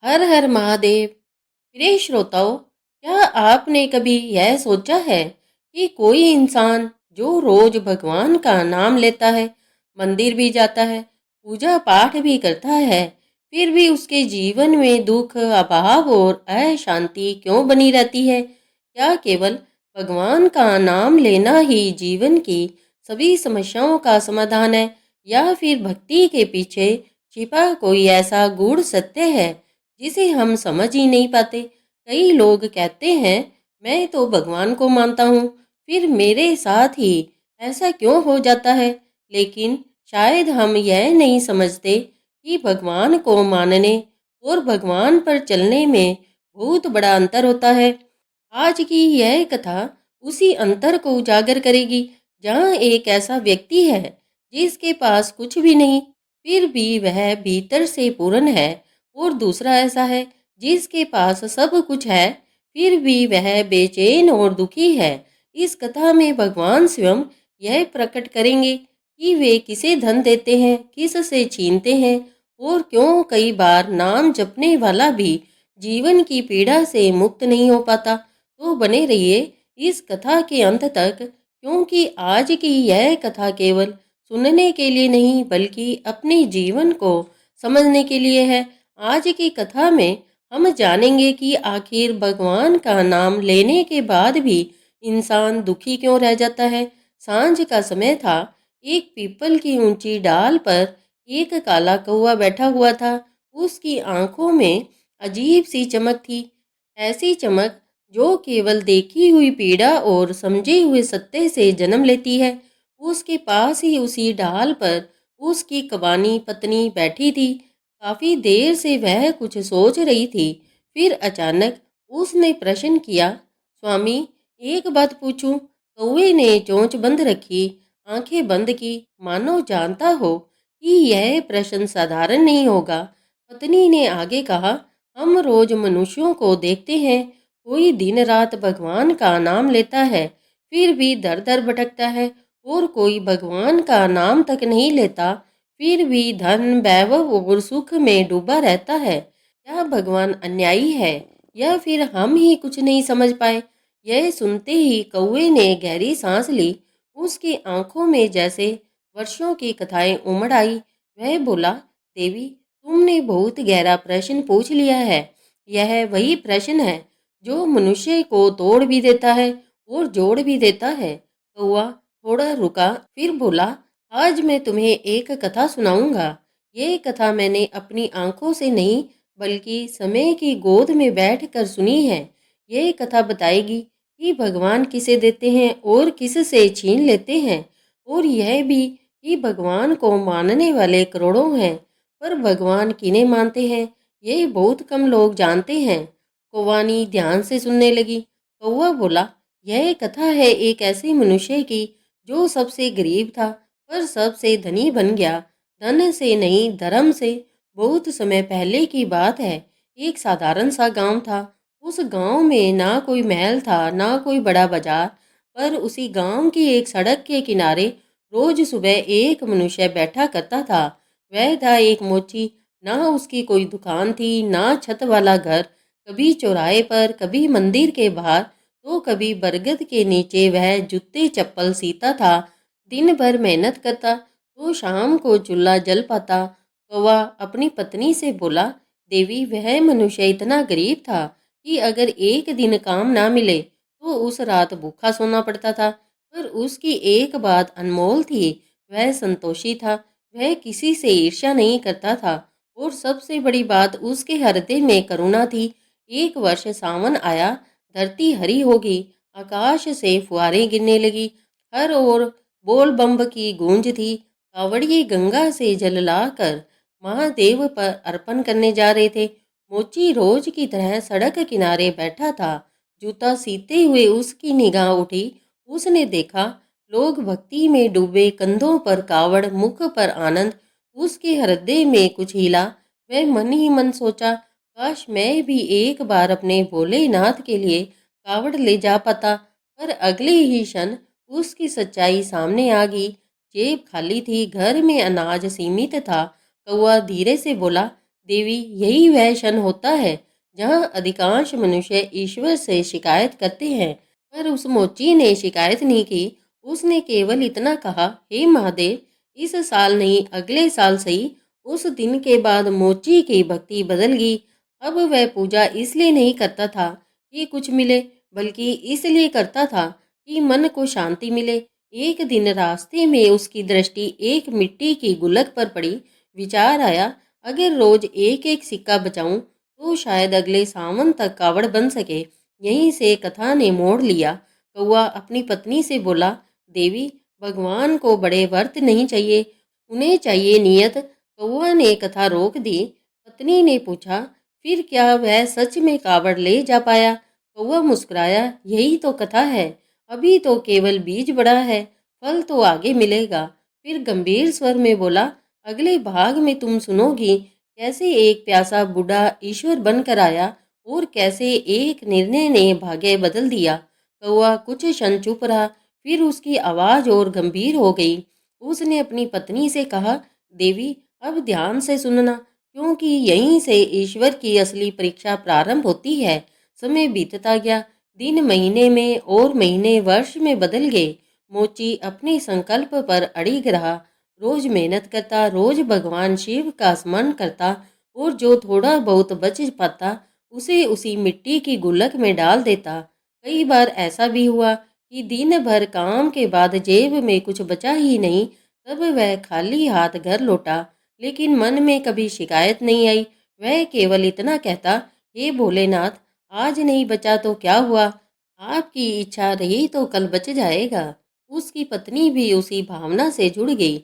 हर हर महादेव। प्रिय श्रोताओं, क्या आपने कभी यह सोचा है कि कोई इंसान जो रोज भगवान का नाम लेता है, मंदिर भी जाता है, पूजा पाठ भी करता है, फिर भी उसके जीवन में दुख, अभाव और अशांति क्यों बनी रहती है? क्या केवल भगवान का नाम लेना ही जीवन की सभी समस्याओं का समाधान है, या फिर भक्ति के पीछे छिपा कोई ऐसा गूढ़ सत्य है जिसे हम समझ ही नहीं पाते? कई लोग कहते हैं, मैं तो भगवान को मानता हूँ, फिर मेरे साथ ही ऐसा क्यों हो जाता है? लेकिन शायद हम यह नहीं समझते कि भगवान को मानने और भगवान पर चलने में बहुत बड़ा अंतर होता है। आज की यह कथा उसी अंतर को उजागर करेगी, जहाँ एक ऐसा व्यक्ति है जिसके पास कुछ भी नहीं, फिर भी वह भीतर से पूर्ण है, और दूसरा ऐसा है जिसके पास सब कुछ है, फिर भी वह बेचैन और दुखी है। इस कथा में भगवान स्वयं यह प्रकट करेंगे कि वे किसे धन देते हैं, किस से छीनते हैं, और क्यों कई बार नाम जपने वाला भी जीवन की पीड़ा से मुक्त नहीं हो पाता। तो बने रहिए इस कथा के अंत तक, क्योंकि आज की यह कथा केवल सुनने के लिए नहीं बल्कि अपने जीवन को समझने के लिए है। आज की कथा में हम जानेंगे कि आखिर भगवान का नाम लेने के बाद भी इंसान दुखी क्यों रह जाता है। सांझ का समय था। एक पीपल की ऊंची डाल पर एक काला कौवा बैठा हुआ था। उसकी आंखों में अजीब सी चमक थी, ऐसी चमक जो केवल देखी हुई पीड़ा और समझे हुए सत्य से जन्म लेती है। उसके पास ही उसी डाल पर उसकी कबानी पत्नी बैठी थी। काफी देर से वह कुछ सोच रही थी। फिर अचानक उसने प्रश्न किया, स्वामी, एक बात पूछूं? कौवे ने चोंच बंद रखी, आंखें बंद की, मानो जानता हो कि यह प्रश्न साधारण नहीं होगा। पत्नी ने आगे कहा, हम रोज मनुष्यों को देखते हैं, कोई दिन रात भगवान का नाम लेता है, फिर भी दर दर भटकता है, और कोई भगवान का नाम तक नहीं लेता, फिर भी धन वैभव और सुख में डूबा रहता है। क्या भगवान अन्यायी है, या फिर हम ही कुछ नहीं समझ पाए? यह सुनते ही कौवे ने गहरी सांस ली। उसकी आंखों में जैसे वर्षों की कथाएं उमड़ आई। वह बोला, देवी, तुमने बहुत गहरा प्रश्न पूछ लिया है। यह वही प्रश्न है जो मनुष्य को तोड़ भी देता है और जोड़ भी देता है। कौवा थोड़ा रुका, फिर बोला, आज मैं तुम्हें एक कथा सुनाऊंगा। ये कथा मैंने अपनी आंखों से नहीं बल्कि समय की गोद में बैठकर सुनी है। ये कथा बताएगी कि भगवान किसे देते हैं और किस से छीन लेते हैं, और यह भी कि भगवान को मानने वाले करोड़ों हैं, पर भगवान किन्हें मानते हैं ये बहुत कम लोग जानते हैं। कौवानी ध्यान से सुनने लगी। कौवा बोला, यह कथा है एक ऐसे मनुष्य की जो सबसे गरीब था पर सबसे धनी बन गया। धन से नहीं, धर्म से। बहुत समय पहले की बात है। एक साधारण सा गांव था। उस गांव में ना कोई महल था, ना कोई बड़ा बाजार, पर उसी गांव की एक सड़क के किनारे रोज सुबह एक मनुष्य बैठा करता था। वह था एक मोची। ना उसकी कोई दुकान थी, ना छत वाला घर। कभी चौराहे पर, कभी मंदिर के बाहर, तो कभी बरगद के नीचे वह जूते चप्पल सीता था। दिन भर मेहनत करता तो शाम को चूल्हा जल पाता। कौवा अपनी पत्नी से बोला, देवी, वह मनुष्य इतना गरीब था कि अगर एक दिन काम ना मिले तो उस रात भूखा सोना पड़ता था। पर उसकी एक बात अनमोल थी, वह संतोषी था। वह किसी से ईर्ष्या नहीं करता था, और सबसे बड़ी बात, उसके हृदय में करुणा थी। एक वर्ष सावन आया, धरती हरी हो गई, आकाश से फुहारें गिरने लगी, हर ओर बोल बम्ब की गूंज थी। कावड़िए गंगा से जल लाकर महादेव पर अर्पण करने जा रहे थे। मोची रोज की तरह सड़क किनारे बैठा था। जूता सीते हुए उसकी निगाह उठी। उसने देखा लोग भक्ति में डूबे, कंधों पर कावड़, मुख पर आनंद। उसके हृदय में कुछ हिला। वह मन ही मन सोचा, काश मैं भी एक बार अपने भोलेनाथ के लिए कावड़ ले जा पाता। पर अगले ही क्षण उसकी सच्चाई सामने आ गई। जेब खाली थी, घर में अनाज सीमित था। कौआ धीरे से बोला, देवी, यही वह क्षण होता है जहाँ अधिकांश मनुष्य ईश्वर से शिकायत करते हैं। पर उस मोची ने शिकायत नहीं की। उसने केवल इतना कहा, हे महादेव, इस साल नहीं अगले साल सही। उस दिन के बाद मोची की भक्ति बदल गई। अब वह पूजा इसलिए नहीं करता था कि कुछ मिले, बल्कि इसलिए करता था कि मन को शांति मिले। एक दिन रास्ते में उसकी दृष्टि एक मिट्टी की गुल्लक पर पड़ी। विचार आया, अगर रोज एक एक सिक्का बचाऊं तो शायद अगले सावन तक कावड़ बन सके। यहीं से कथा ने मोड़ लिया। कौआ अपनी पत्नी से बोला, देवी, भगवान को बड़े व्रत नहीं चाहिए, उन्हें चाहिए नियत। कौआ ने कथा रोक दी। पत्नी ने पूछा, फिर क्या वह सच में कावड़ ले जा पाया? कौआ मुस्कुराया, यही तो कथा है। अभी तो केवल बीज बड़ा है, फल तो आगे मिलेगा। फिर गंभीर स्वर में बोला, अगले भाग में तुम सुनोगी कैसे एक प्यासा बूढ़ा ईश्वर बनकर आया और कैसे एक निर्णय ने भाग्य बदल दिया। कौआ कुछ क्षण चुप रहा, फिर उसकी आवाज और गंभीर हो गई। उसने अपनी पत्नी से कहा, देवी, अब ध्यान से सुनना, क्योंकि यहीं से ईश्वर की असली परीक्षा प्रारंभ होती है। समय बीतता गया, दिन महीने में और महीने वर्ष में बदल गए। मोची अपने संकल्प पर अड़िग रहा। रोज मेहनत करता, रोज भगवान शिव का स्मरण करता और जो थोड़ा बहुत बच पाता उसे उसी मिट्टी की गुल्लक में डाल देता। कई बार ऐसा भी हुआ कि दिन भर काम के बाद जेब में कुछ बचा ही नहीं। तब वह खाली हाथ घर लौटा, लेकिन मन में कभी शिकायत नहीं आई। वह केवल इतना कहता, हे भोलेनाथ, आज नहीं बचा तो क्या हुआ, आपकी इच्छा रही तो कल बच जाएगा। उसकी पत्नी भी उसी भावना से जुड़ गई।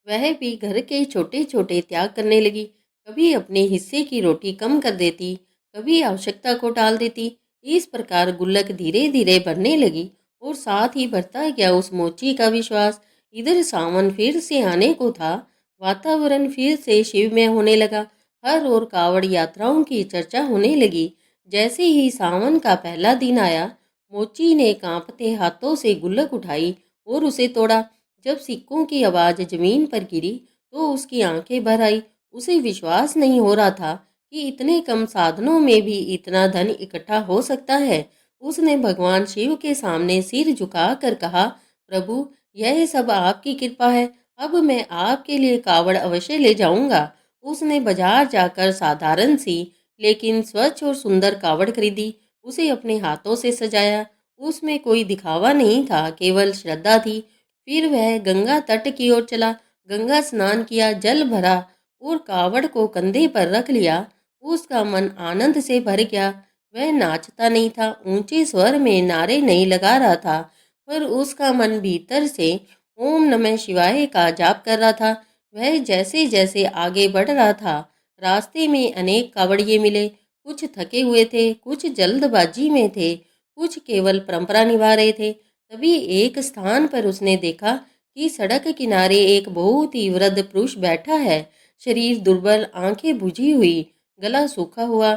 वह भी घर के छोटे छोटे त्याग करने लगी। कभी अपने हिस्से की रोटी कम कर देती, कभी आवश्यकता को टाल देती। इस प्रकार गुल्लक धीरे धीरे बढ़ने लगी और साथ ही बढ़ता गया उस मोची का विश्वास। इधर सावन फिर से आने को था। वातावरण फिर से शिवमय होने लगा। हर ओर कावड़ यात्राओं की चर्चा होने लगी। जैसे ही सावन का पहला दिन आया, मोची ने कांपते हाथों से गुल्लक उठाई और उसे तोड़ा। जब सिक्कों की आवाज जमीन पर गिरी तो उसकी आंखें भर आई। उसे विश्वास नहीं हो रहा था कि इतने कम साधनों में भी इतना धन इकट्ठा हो सकता है। उसने भगवान शिव के सामने सिर झुकाकर कहा, प्रभु, यह सब आपकी कृपा है। अब मैं आपके लिए कावड़ अवश्य ले जाऊंगा। उसने बाजार जाकर साधारण सी लेकिन स्वच्छ और सुंदर कावड़ खरीदी। उसे अपने हाथों से सजाया। उसमें कोई दिखावा नहीं था, केवल श्रद्धा थी। फिर वह गंगा तट की ओर चला। गंगा स्नान किया, जल भरा और कावड़ को कंधे पर रख लिया। उसका मन आनंद से भर गया। वह नाचता नहीं था, ऊंचे स्वर में नारे नहीं लगा रहा था, पर उसका मन भीतर से ओम नमः शिवाय का जाप कर रहा था। वह जैसे जैसे आगे बढ़ रहा था, रास्ते में अनेक कावड़िए मिले। कुछ थके हुए थे, कुछ जल्दबाजी में थे, कुछ केवल परंपरा निभा रहे थे। तभी एक स्थान पर उसने देखा कि सड़क किनारे एक बहुत ही वृद्ध पुरुष बैठा है। शरीर दुर्बल, आंखें बुझी हुई, गला सूखा हुआ।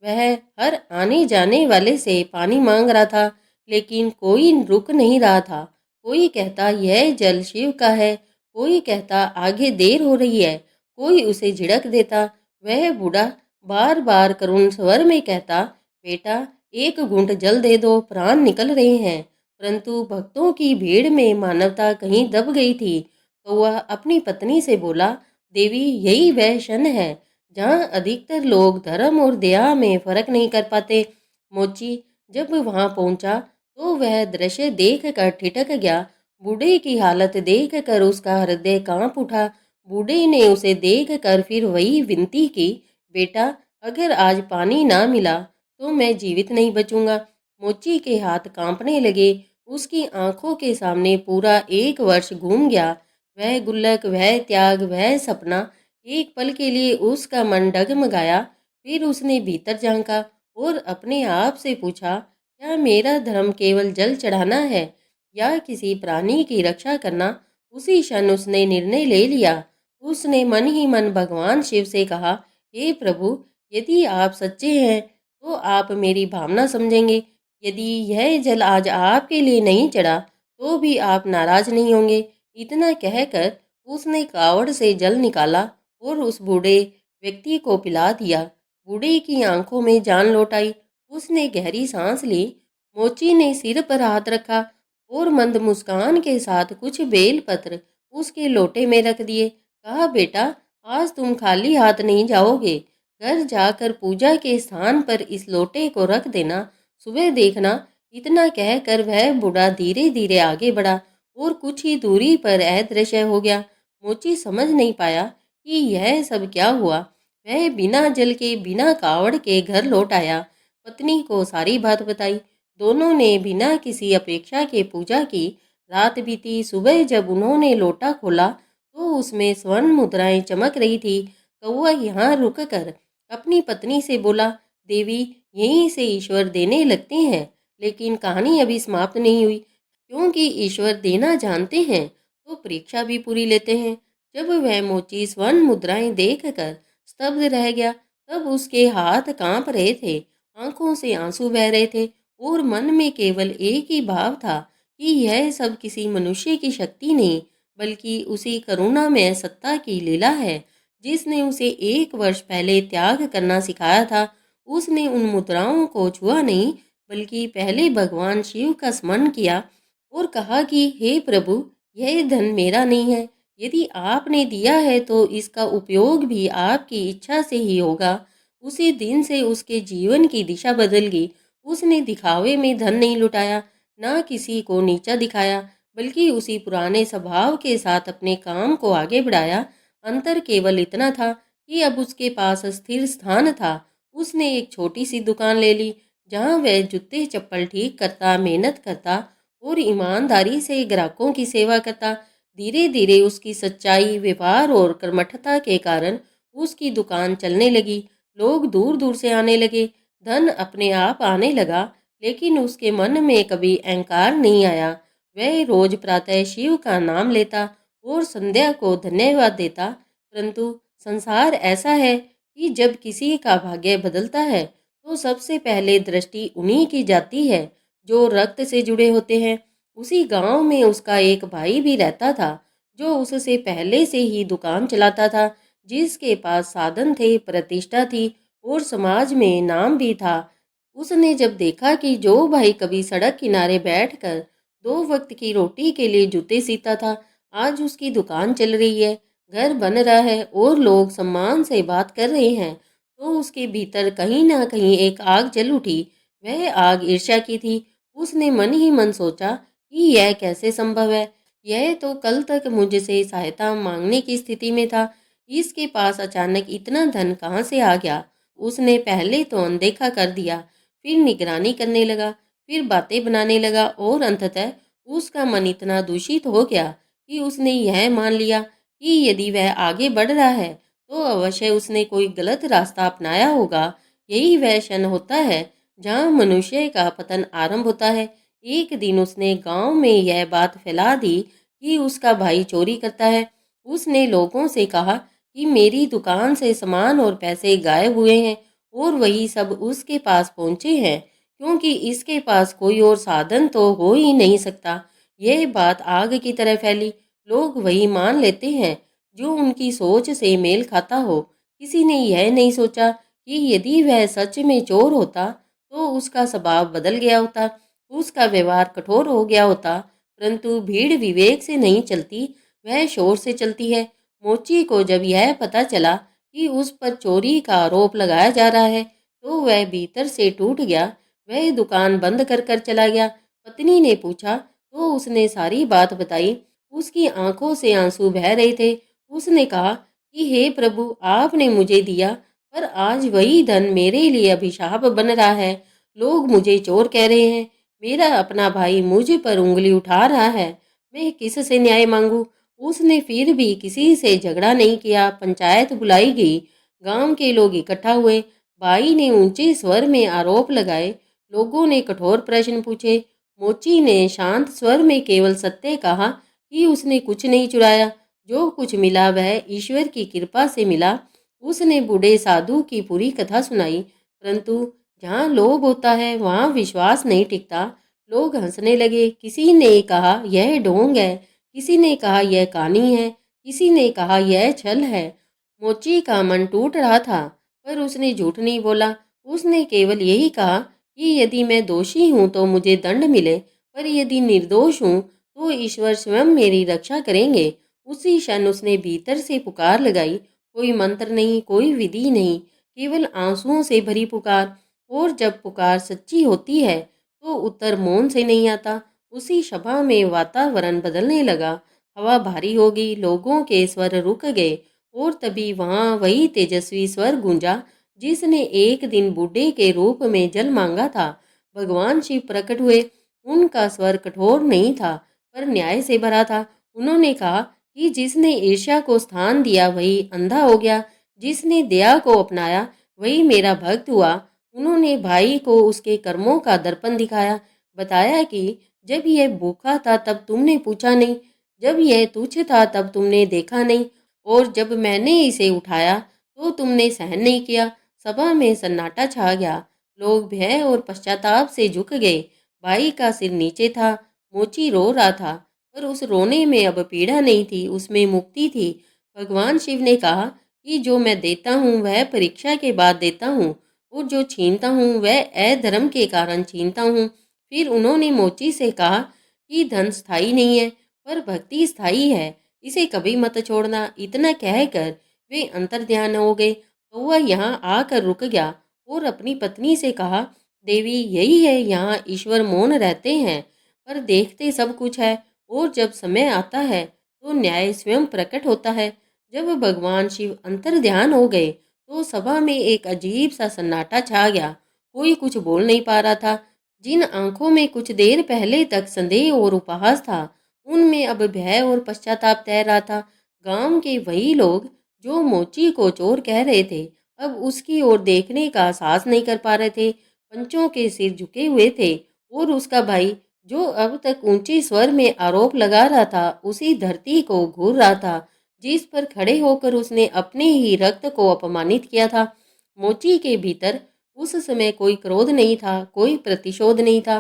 वह हर आने जाने वाले से पानी मांग रहा था, लेकिन कोई रुक नहीं रहा था। कोई कहता यह जल शिव का है, कोई कहता आगे देर हो रही है, कोई उसे झिड़क देता। वह बूढ़ा बार बार करुण स्वर में कहता, बेटा, एक घूंट जल दे दो, प्राण निकल रहे हैं। परंतु भक्तों की भीड़ में मानवता कहीं दब गई थी। कौआ अपनी पत्नी से बोला, देवी, यही वह क्षण है जहाँ अधिकतर लोग धर्म और दया में फर्क नहीं कर पाते। मोची जब वहां पहुंचा तो वह दृश्य देख कर ठिठक गया। बूढ़े की हालत देख कर उसका हृदय कांप उठा। बूढ़े ने उसे देख कर फिर वही विनती की, बेटा, अगर आज पानी ना मिला तो मैं जीवित नहीं बचूंगा। मोची के हाथ कांपने लगे। उसकी आंखों के सामने पूरा एक वर्ष घूम गया। वह गुल्लक, वह त्याग, वह सपना। एक पल के लिए उसका मन डगमगाया। फिर उसने भीतर झांका और अपने आप से पूछा, क्या मेरा धर्म केवल जल चढ़ाना है या किसी प्राणी की रक्षा करना? उसी क्षण उसने निर्णय ले लिया। उसने मन ही मन भगवान शिव से कहा, हे प्रभु, यदि आप सच्चे हैं तो आप मेरी भावना समझेंगे। यदि यह जल आज आपके लिए नहीं चढ़ा तो भी आप नाराज नहीं होंगे। इतना कहकर उसने कावड़ से जल निकाला और उस बूढ़े व्यक्ति को पिला दिया। बूढ़े की आंखों में जान लौट आई। उसने गहरी सांस ली। मोची ने सिर पर हाथ रखा और मंद मुस्कान के साथ कुछ बेलपत्र उसके लोटे में रख दिए। कहा, बेटा, आज तुम खाली हाथ नहीं जाओगे। घर जाकर पूजा के स्थान पर इस लोटे को रख देना। सुबह देखना। इतना कहकर वह बूढ़ा धीरे धीरे आगे बढ़ा और कुछ ही दूरी पर अदृश्य हो गया। मोची समझ नहीं पाया कि यह सब क्या हुआ। वह बिना जल के, बिना कावड़ के घर लौट आया। पत्नी को सारी बात बताई। दोनों ने बिना किसी अपेक्षा के पूजा की। रात बीती। सुबह जब उन्होंने लोटा खोला तो उसमें स्वर्ण मुद्राएं चमक रही थी। कौआ यहाँ रुक कर अपनी पत्नी से बोला, देवी, यहीं से ईश्वर देने लगते हैं। लेकिन कहानी अभी समाप्त नहीं हुई, क्योंकि ईश्वर देना जानते हैं तो परीक्षा भी पूरी लेते हैं। जब वह मोची स्वर्ण मुद्राएं देखकर स्तब्ध रह गया, तब उसके हाथ कांप रहे थे, आंखों से आंसू बह रहे थे और मन में केवल एक ही भाव था कि यह सब किसी मनुष्य की शक्ति नहीं, बल्कि उसी करुणामय सत्ता की लीला है, जिसने उसे 1 वर्ष पहले त्याग करना सिखाया था। उसने उन मुद्राओं को छुआ नहीं, बल्कि पहले भगवान शिव का स्मरण किया और कहा कि हे प्रभु, यह धन मेरा नहीं है। यदि आपने दिया है तो इसका उपयोग भी आपकी इच्छा से ही होगा। उसी दिन से उसके जीवन की दिशा बदल गई। उसने दिखावे में धन नहीं लुटाया, ना किसी को नीचा दिखाया, बल्कि उसी पुराने स्वभाव के साथ अपने काम को आगे बढ़ाया। अंतर केवल इतना था कि अब उसके पास स्थिर स्थान था। उसने एक छोटी सी दुकान ले ली, जहाँ वह जूते चप्पल ठीक करता, मेहनत करता और ईमानदारी से ग्राहकों की सेवा करता। धीरे धीरे उसकी सच्चाई, व्यवहार और कर्मठता के कारण उसकी दुकान चलने लगी। लोग दूर दूर से आने लगे। धन अपने आप आने लगा, लेकिन उसके मन में कभी अहंकार नहीं आया। वह रोज प्रातः शिव का नाम लेता और संध्या को धन्यवाद देता। परंतु संसार ऐसा है कि जब किसी का भाग्य बदलता है तो सबसे पहले दृष्टि उन्हीं की जाती है जो रक्त से जुड़े होते हैं। उसी गांव में उसका एक भाई भी रहता था, जो उससे पहले से ही दुकान चलाता था, जिसके पास साधन थे, प्रतिष्ठा थी और समाज में नाम भी था। उसने जब देखा कि जो भाई कभी सड़क किनारे बैठकर 2 वक्त की रोटी के लिए जूते सीता था, आज उसकी दुकान चल रही है, घर बन रहा है और लोग सम्मान से बात कर रहे हैं, तो उसके भीतर कहीं ना कहीं एक आग जल उठी। वह आग ईर्ष्या की थी। उसने मन ही मन सोचा कि यह कैसे संभव है। यह तो कल तक मुझसे सहायता मांगने की स्थिति में था, इसके पास अचानक इतना धन कहाँ से आ गया। उसने पहले तो अनदेखा कर दिया, फिर निगरानी करने लगा, फिर बातें बनाने लगा और अंततः उसका मन इतना दूषित हो गया कि उसने यह मान लिया कि यदि वह आगे बढ़ रहा है तो अवश्य उसने कोई गलत रास्ता अपनाया होगा। यही वह क्षण होता है जहाँ मनुष्य का पतन आरंभ होता है। एक दिन उसने गांव में यह बात फैला दी कि उसका भाई चोरी करता है। उसने लोगों से कहा कि मेरी दुकान से सामान और पैसे गायब हुए हैं और वही सब उसके पास पहुंचे हैं, क्योंकि इसके पास कोई और साधन तो हो ही नहीं सकता। यह बात आग की तरह फैली। लोग वही मान लेते हैं जो उनकी सोच से मेल खाता हो। किसी ने यह नहीं सोचा कि यदि वह सच में चोर होता तो उसका स्वभाव बदल गया होता, उसका व्यवहार कठोर हो गया होता। परंतु भीड़ विवेक से नहीं चलती, वह शोर से चलती है। मोची को जब यह पता चला कि उस पर चोरी का आरोप लगाया जा रहा है, तो वह भीतर से टूट गया। वह दुकान बंद कर कर चला गया। पत्नी ने पूछा तो उसने सारी बात बताई। उसकी आंखों से आंसू बह रहे थे। उसने कहा कि हे प्रभु, आपने मुझे दिया, पर आज वही धन मेरे लिए अभिशाप बन रहा है। लोग मुझे चोर कह रहे हैं। मेरा अपना भाई मुझ पर उंगली उठा रहा है। मैं किससे न्याय मांगू। उसने फिर भी किसी से झगड़ा नहीं किया। पंचायत बुलाई गई। गांव के लोग इकट्ठा हुए। भाई ने ऊंचे स्वर में आरोप लगाए। लोगों ने कठोर प्रश्न पूछे। मोची ने शांत स्वर में केवल सत्य कहा कि उसने कुछ नहीं चुराया। जो कुछ मिला वह ईश्वर की कृपा से मिला। उसने बूढ़े साधु की पूरी कथा सुनाई। परंतु जहाँ लोभ होता है वहाँ विश्वास नहीं टिकता। लोग हंसने लगे। किसी ने कहा यह ढोंग है, किसी ने कहा यह कहानी है, किसी ने कहा यह छल है। मोची का मन टूट रहा था, पर उसने झूठ नहीं बोला। उसने केवल यही कहा कि यदि मैं दोषी हूँ तो मुझे दंड मिले, पर यदि निर्दोष हूँ तो ईश्वर स्वयं मेरी रक्षा करेंगे। उसी क्षण उसने भीतर से पुकार लगाई, कोई मंत्र नहीं, कोई विधि नहीं, केवल आंसुओं से भरी पुकार। और जब पुकार सच्ची होती है तो उत्तर मौन से नहीं आता। उसी सभा में वातावरण बदलने लगा, हवा भारी हो गई, लोगों के स्वर रुक गए। और तभी वहां वही तेजस्वी स्वर गूंजा जिसने एक दिन बूढ़े के रूप में जल मांगा था। भगवान शिव प्रकट हुए। उनका स्वर कठोर नहीं था, पर न्याय से भरा था। उन्होंने कहा कि जिसने ईर्ष्या को स्थान दिया वही अंधा हो गया, जिसने दया को अपनाया वही मेरा भक्त हुआ। उन्होंने भाई को उसके कर्मों का दर्पण दिखाया, बताया कि जब यह भूखा था तब तुमने पूछा नहीं, जब यह तुच्छ था तब तुमने देखा नहीं, और जब मैंने इसे उठाया तो तुमने सहन नहीं किया। सभा में सन्नाटा छा गया। लोग भय और पश्चाताप से झुक गए। भाई का सिर नीचे था। मोची रो रहा था, पर उस रोने में अब पीड़ा नहीं थी, उसमें मुक्ति थी। भगवान शिव ने कहा कि जो मैं देता हूँ वह परीक्षा के बाद देता हूँ, और जो छीनता हूँ वह अधर्म के कारण छीनता हूँ। फिर उन्होंने मोची से कहा कि धन स्थायी नहीं है, पर भक्ति स्थायी है, इसे कभी मत छोड़ना। इतना कहकर वे अंतर्ध्यान हो गए। तो वह यहाँ आकर रुक गया और अपनी पत्नी से कहा, देवी यही है, यहाँ ईश्वर मौन रहते हैं पर देखते सब कुछ है, और जब समय आता है तो न्याय स्वयं प्रकट होता है। जब भगवान शिव अंतर्ध्यान हो गए तो सभा में एक अजीब सा सन्नाटा छा गया। कोई कुछ बोल नहीं पा रहा था। जिन आंखों में कुछ देर पहले तक संदेह और उपहास था, उनमें अब भय और पश्चाताप तैर रहा था। गांव के वही लोग जो मोची को चोर कह रहे थे, अब उसकी ओर देखने का साहस नहीं कर पा रहे थे। पंचों के सिर झुके हुए थे, और उसका भाई जो अब तक ऊंचे स्वर में आरोप लगा रहा था, उसी धरती को घूर रहा था जिस पर खड़े होकर उसने अपने ही रक्त को अपमानित किया था। मोची के भीतर उस समय कोई क्रोध नहीं था, कोई प्रतिशोध नहीं था,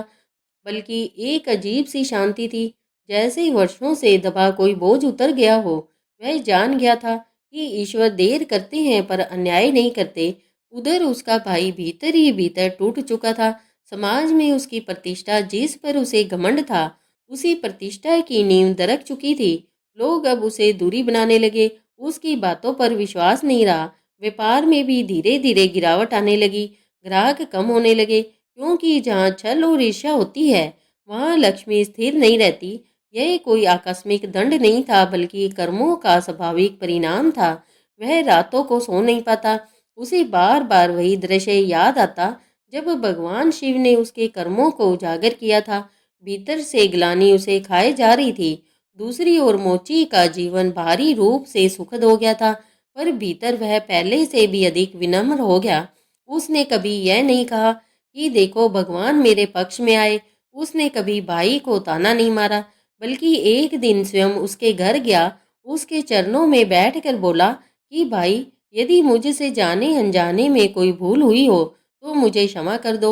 बल्कि एक अजीब सी शांति थी। जैसे वर्षों से दबा कोई बोझ उतर गया हो। वह जान गया था कि ईश्वर देर करते हैं पर अन्याय नहीं करते। उधर उसका भाई भीतर ही भीतर टूट चुका था। समाज में उसकी प्रतिष्ठा, जिस पर उसे घमंड था, उसी प्रतिष्ठा की नींव दरक चुकी थी। लोग अब उसे दूरी बनाने लगे। उसकी बातों पर विश्वास नहीं रहा। व्यापार में भी धीरे धीरे गिरावट आने लगी। ग्राहक कम होने लगे, क्योंकि जहाँ छल और ईर्ष्या होती है वहाँ लक्ष्मी स्थिर नहीं रहती। यह कोई आकस्मिक दंड नहीं था, बल्कि कर्मों का स्वाभाविक परिणाम था। वह रातों को सो नहीं पाता। उसे बार बार वही दृश्य याद आता जब भगवान शिव ने उसके कर्मों को उजागर किया था। भीतर से ग्लानि उसे खाए जा रही थी। दूसरी ओर मोची का जीवन बाहरी रूप से सुखद हो गया था, पर भीतर वह पहले से भी अधिक विनम्र हो गया। उसने कभी यह नहीं कहा कि देखो भगवान मेरे पक्ष में आए। उसने कभी भाई को ताना नहीं मारा, बल्कि एक दिन स्वयं उसके घर गया, उसके चरणों में बैठकर बोला कि भाई, यदि मुझसे जाने अनजाने में कोई भूल हुई हो तो मुझे क्षमा कर दो।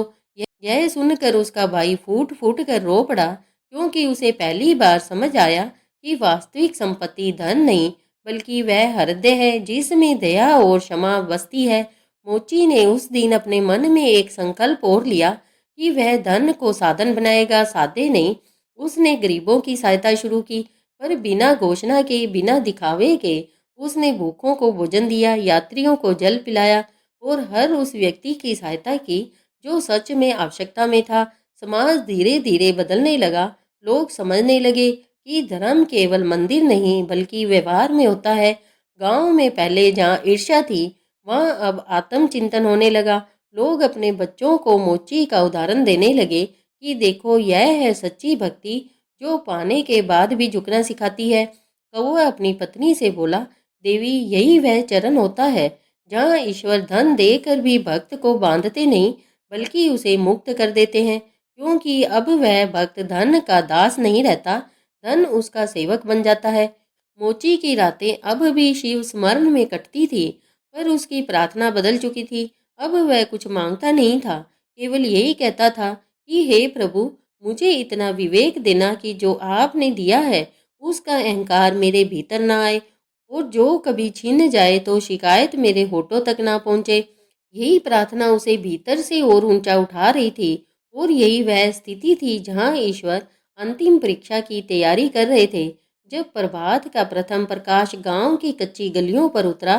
यह सुनकर उसका भाई फूट फूट कर रो पड़ा, क्योंकि उसे पहली बार समझ आया कि वास्तविक संपत्ति धन नहीं, बल्कि वह हृदय है जिसमें दया और क्षमा बसती है। मोची ने उस दिन अपने मन में एक संकल्प और लिया कि वह धन को साधन बनाएगा, साधे नहीं। उसने गरीबों की सहायता शुरू की, पर बिना घोषणा के, बिना दिखावे के। उसने भूखों को भोजन दिया, यात्रियों को जल पिलाया, और हर उस व्यक्ति की सहायता की जो सच में आवश्यकता में था। समाज धीरे धीरे बदलने लगा। लोग समझने लगे कि धर्म केवल मंदिर नहीं बल्कि व्यवहार में होता है। गांव में पहले जहाँ ईर्ष्या थी, वहाँ अब आत्मचिंतन होने लगा। लोग अपने बच्चों को मोची का उदाहरण देने लगे कि देखो, यह है सच्ची भक्ति, जो पाने के बाद भी झुकना सिखाती है। कौवा अपनी पत्नी से बोला, देवी यही वह चरण होता है जहाँ ईश्वर धन देकर भी भक्त को बांधते नहीं, बल्कि उसे मुक्त कर देते हैं। क्योंकि अब वह भक्त धन का दास नहीं रहता, धन उसका सेवक बन जाता है। मोची की रातें अब भी शिव स्मरण में कटती थी, पर उसकी प्रार्थना बदल चुकी थी। अब वह कुछ मांगता नहीं था, केवल यही कहता था कि हे प्रभु, मुझे इतना विवेक देना कि जो आपने दिया है उसका अहंकार मेरे भीतर ना आए, और जो कभी छिन जाए तो शिकायत मेरे होठों तक ना पहुंचे। यही प्रार्थना उसे भीतर से और ऊंचा उठा रही थी। और यही वह स्थिति थी जहां ईश्वर अंतिम परीक्षा की तैयारी कर रहे थे। जब प्रभात का प्रथम प्रकाश गांव की कच्ची गलियों पर उतरा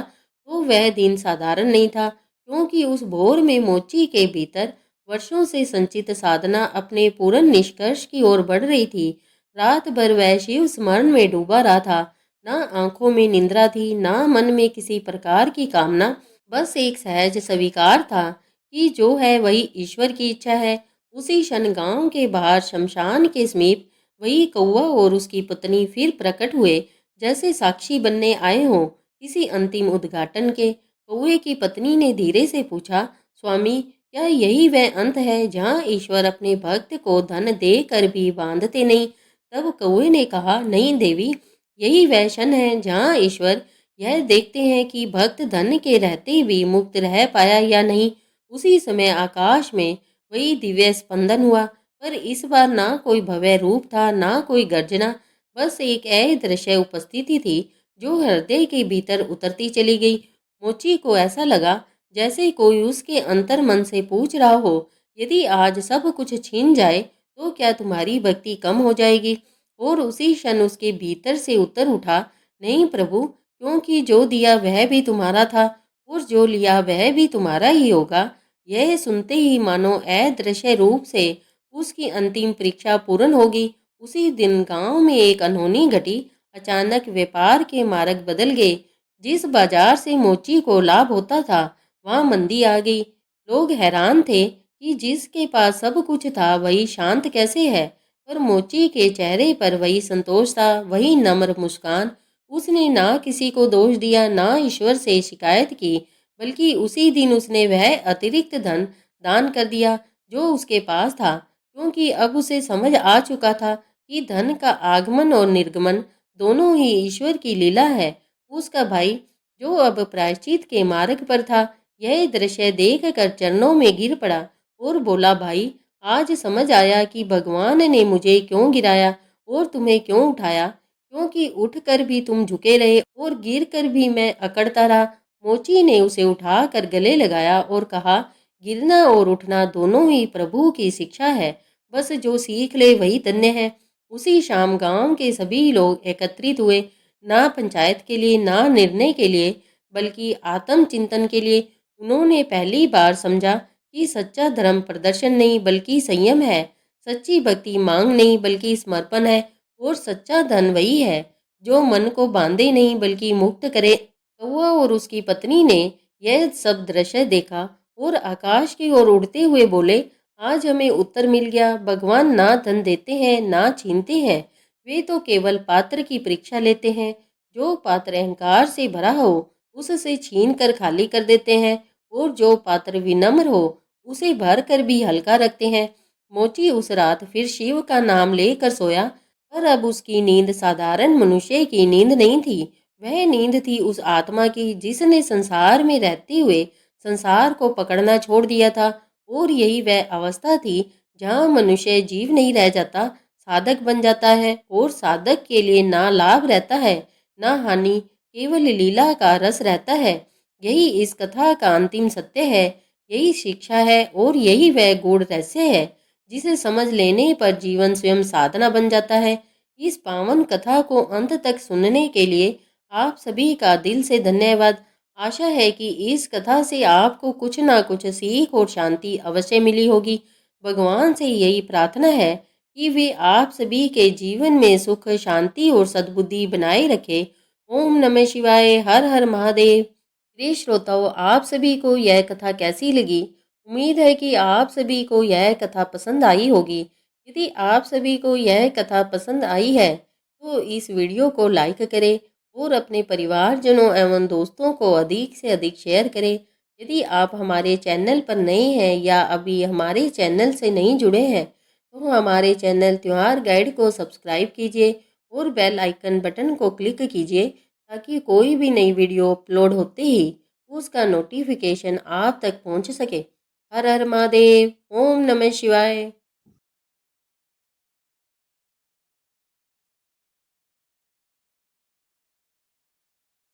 तो वह दिन साधारण नहीं था, क्योंकि उस भोर में मोची के भीतर वर्षों से संचित साधना अपने पूर्ण निष्कर्ष की ओर बढ़ रही थी। रात भर वह शिव स्मरण में डूबा रहा था। ना आंखों में निंद्रा थी, ना मन में किसी प्रकार की कामना। बस एक सहज स्वीकार था कि जो है वही ईश्वर की इच्छा है। उसी क्षण गांव के बाहर शमशान के समीप वही कौवा और उसकी पत्नी फिर प्रकट हुए, जैसे साक्षी बनने आए हों किसी अंतिम उद्घाटन के। कौवे की पत्नी ने धीरे से पूछा, स्वामी, क्या यही वह अंत है जहाँ ईश्वर अपने भक्त को धन देकर भी बांधते नहीं? तब कौवे ने कहा, नहीं देवी, यही वह क्षण है जहाँ ईश्वर यह देखते हैं कि भक्त धन के रहते भी मुक्त रह पाया या नहीं। उसी समय आकाश में वही दिव्य स्पंदन हुआ, पर इस बार ना कोई भव्य रूप था, ना कोई गर्जना। बस एक अदृश्य उपस्थिति थी जो हृदय के भीतर उतरती चली गई। मोची को ऐसा लगा जैसे कोई उसके अंतर मन से पूछ रहा हो, यदि आज सब कुछ छीन जाए तो क्या तुम्हारी भक्ति कम हो जाएगी? और उसी क्षण उसके भीतर से उत्तर उठा, नहीं प्रभु, क्योंकि जो दिया वह भी तुम्हारा था और जो लिया वह भी तुम्हारा ही होगा। यह सुनते ही मानो अदृश्य रूप से उसकी अंतिम परीक्षा पूर्ण होगी। उसी दिन गांव में एक अनहोनी घटी। अचानक व्यापार के मार्ग बदल गए। जिस बाजार से मोची को लाभ होता था वहां मंदी आ गई। लोग हैरान थे कि जिसके पास सब कुछ था वही शांत कैसे है। पर मोची के चेहरे पर वही संतोष था, वही नम्र मुस्कान। उसने ना किसी को दोष दिया, ना ईश्वर से शिकायत की, बल्कि उसी दिन उसने वह अतिरिक्त धन दान कर दिया जो उसके पास था, क्योंकि अब उसे समझ आ चुका था कि धन का आगमन और निर्गमन दोनों ही ईश्वर की लीला है। उसका भाई, जो अब प्रायश्चित के मार्ग पर था, यह दृश्य देख कर चरणों में गिर पड़ा और बोला, भाई, आज समझ आया कि भगवान ने मुझे क्यों गिराया और तुम्हें क्यों उठाया, क्योंकि उठकर भी तुम झुके रहे और गिर कर भी मैं अकड़ता रहा। मोची ने उसे उठाकर गले लगाया और कहा, गिरना और उठना दोनों ही प्रभु की शिक्षा है, बस जो सीख ले वही धन्य है। उसी शाम गांव के सभी लोग एकत्रित हुए, ना पंचायत के लिए, ना निर्णय के लिए, बल्कि आत्म चिंतन के लिए। उन्होंने पहली बार समझा कि सच्चा धर्म प्रदर्शन नहीं बल्कि संयम है, सच्ची भक्ति मांग नहीं बल्कि समर्पण है, और सच्चा धन वही है जो मन को बांधे नहीं बल्कि मुक्त करे। कौवा और उसकी पत्नी ने यह सब दृश्य देखा और आकाश की ओर उड़ते हुए बोले, आज हमें उत्तर मिल गया। भगवान ना धन देते हैं ना छीनते हैं, वे तो केवल पात्र की परीक्षा लेते हैं। जो पात्र अहंकार से भरा हो उससे छीन कर खाली कर देते हैं, और जो पात्र विनम्र हो उसे भर कर भी हल्का रखते हैं। मोची उस रात फिर शिव का नाम लेकर सोया, पर अब उसकी नींद साधारण मनुष्य की नींद नहीं थी। वह नींद थी उस आत्मा की जिसने संसार में रहते हुए संसार को पकड़ना छोड़ दिया था। और यही वह अवस्था थी जहाँ मनुष्य जीव नहीं रह जाता, साधक बन जाता है, और साधक के लिए ना लाभ रहता है ना हानि, केवल लीला का रस रहता है। यही इस कथा का अंतिम सत्य है, यही शिक्षा है, और यही वह गूढ़ रहस्य है जिसे समझ लेने पर जीवन स्वयं साधना बन जाता है। इस पावन कथा को अंत तक सुनने के लिए आप सभी का दिल से धन्यवाद। आशा है कि इस कथा से आपको कुछ ना कुछ सीख और शांति अवश्य मिली होगी। भगवान से यही प्रार्थना है कि वे आप सभी के जीवन में सुख, शांति और सद्बुद्धि बनाए रखे। ओम नमः शिवाय। हर हर महादेव। प्रिय श्रोताओं, आप सभी को यह कथा कैसी लगी? उम्मीद है कि आप सभी को यह कथा पसंद आई होगी। यदि आप सभी को यह कथा पसंद आई है तो इस वीडियो को लाइक करें और अपने परिवारजनों एवं दोस्तों को अधिक से अधिक शेयर करें। यदि आप हमारे चैनल पर नए हैं या अभी हमारे चैनल से नहीं जुड़े हैं तो हमारे चैनल त्योहार गाइड को सब्सक्राइब कीजिए और बेल आइकन बटन को क्लिक कीजिए, ताकि कोई भी नई वीडियो अपलोड होते ही उसका नोटिफिकेशन आप तक पहुंच सके। हर हर महादेव। ओम नमः शिवाय।